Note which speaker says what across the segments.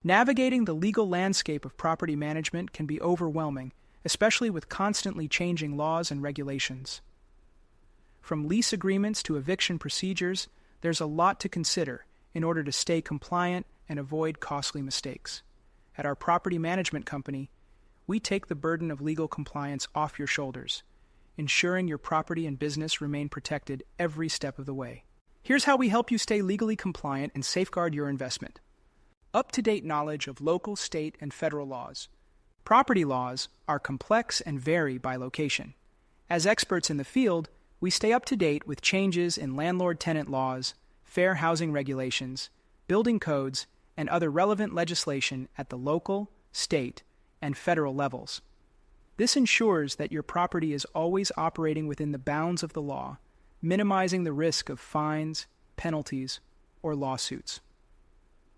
Speaker 1: Navigating the legal landscape of property management can be overwhelming, especially with constantly changing laws and regulations. From lease agreements to eviction procedures, there's a lot to consider in order to stay compliant and avoid costly mistakes. At our property management company, we take the burden of legal compliance off your shoulders, ensuring your property and business remain protected every step of the way. Here's how we help you stay legally compliant and safeguard your investment. Up-to-date knowledge of local, state, and federal laws. Property laws are complex and vary by location. As experts in the field, we stay up to date with changes in landlord-tenant laws, fair housing regulations, building codes, and other relevant legislation at the local, state, and federal levels. This ensures that your property is always operating within the bounds of the law, minimizing the risk of fines, penalties, or lawsuits.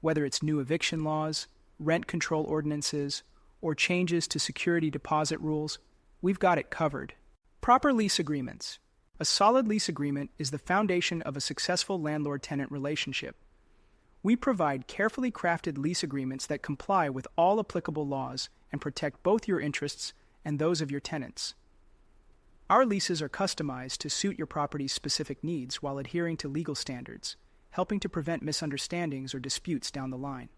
Speaker 1: Whether it's new eviction laws, rent control ordinances, or changes to security deposit rules, we've got it covered. Proper lease agreements. A solid lease agreement is the foundation of a successful landlord-tenant relationship. We provide carefully crafted lease agreements that comply with all applicable laws and protect both your interests and those of your tenants. Our leases are customized to suit your property's specific needs while adhering to legal standards, helping to prevent misunderstandings or disputes down the line.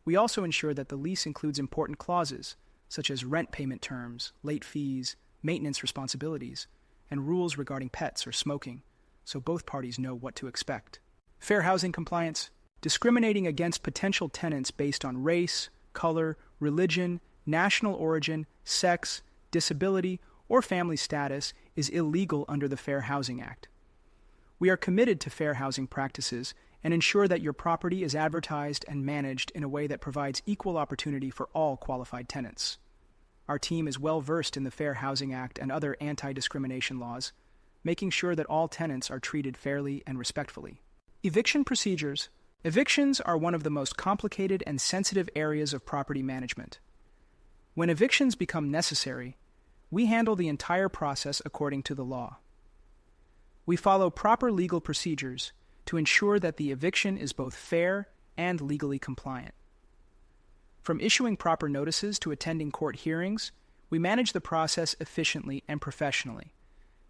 Speaker 1: We also ensure that the lease includes important clauses, such as rent payment terms, late fees, maintenance responsibilities, and rules regarding pets or smoking, so both parties know what to expect. Fair housing compliance. Discriminating against potential tenants based on race, color, religion, national origin, sex, disability, or family status is illegal under the Fair Housing Act. We are committed to fair housing practices and ensure that your property is advertised and managed in a way that provides equal opportunity for all qualified tenants. Our team is well versed in the Fair Housing Act and other anti-discrimination laws, making sure that all tenants are treated fairly and respectfully. Eviction procedures. Evictions are one of the most complicated and sensitive areas of property management. When evictions become necessary, we handle the entire process according to the law. We follow proper legal procedures to ensure that the eviction is both fair and legally compliant. From issuing proper notices to attending court hearings, we manage the process efficiently and professionally,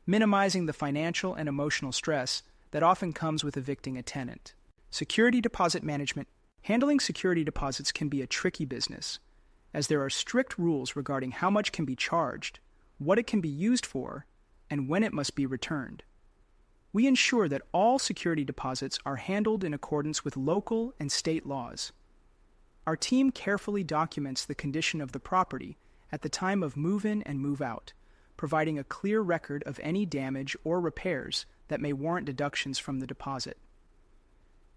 Speaker 1: minimizing the financial and emotional stress that often comes with evicting a tenant. Security deposit management. Handling security deposits can be a tricky business, as there are strict rules regarding how much can be charged, what it can be used for, and when it must be returned. We ensure that all security deposits are handled in accordance with local and state laws. Our team carefully documents the condition of the property at the time of move-in and move-out, providing a clear record of any damage or repairs that may warrant deductions from the deposit.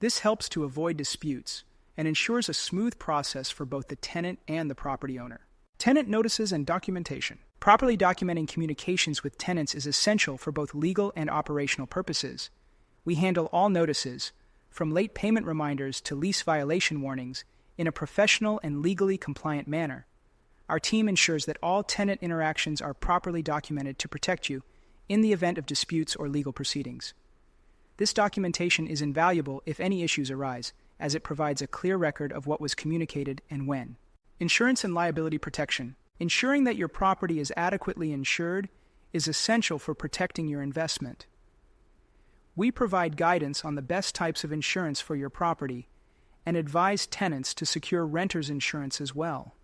Speaker 1: This helps to avoid disputes and ensures a smooth process for both the tenant and the property owner. Tenant notices and documentation. Properly documenting communications with tenants is essential for both legal and operational purposes. We handle all notices, from late payment reminders to lease violation warnings, in a professional and legally compliant manner. Our team ensures that all tenant interactions are properly documented to protect you in the event of disputes or legal proceedings. This documentation is invaluable if any issues arise, as it provides a clear record of what was communicated and when. Insurance and liability protection. Ensuring that your property is adequately insured is essential for protecting your investment. We provide guidance on the best types of insurance for your property and advise tenants to secure renters insurance as well.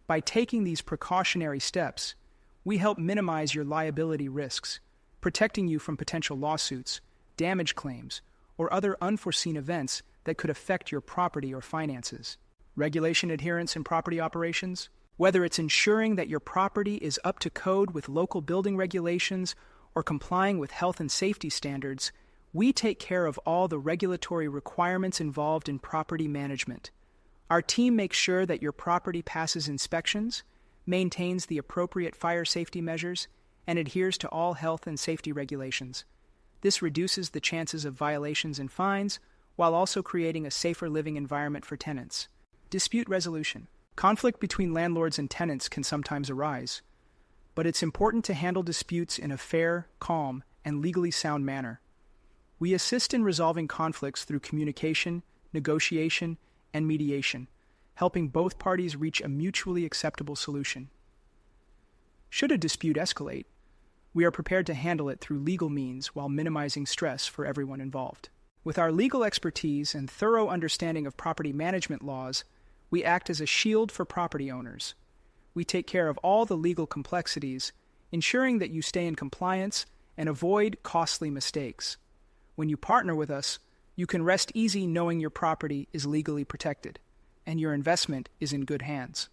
Speaker 1: By taking these precautionary steps, we help minimize your liability risks, protecting you from potential lawsuits, damage claims, or other unforeseen events that could affect your property or finances. Regulation adherence in property operations. Whether it's ensuring that your property is up to code with local building regulations or complying with health and safety standards, we take care of all the regulatory requirements involved in property management. Our team makes sure that your property passes inspections, maintains the appropriate fire safety measures, and adheres to all health and safety regulations. This reduces the chances of violations and fines, while also creating a safer living environment for tenants. Dispute resolution. Conflict between landlords and tenants can sometimes arise, but it's important to handle disputes in a fair, calm, and legally sound manner. We assist in resolving conflicts through communication, negotiation, and mediation, helping both parties reach a mutually acceptable solution. Should a dispute escalate, we are prepared to handle it through legal means while minimizing stress for everyone involved. With our legal expertise and thorough understanding of property management laws, we act as a shield for property owners. We take care of all the legal complexities, ensuring that you stay in compliance and avoid costly mistakes. When you partner with us, you can rest easy knowing your property is legally protected and your investment is in good hands.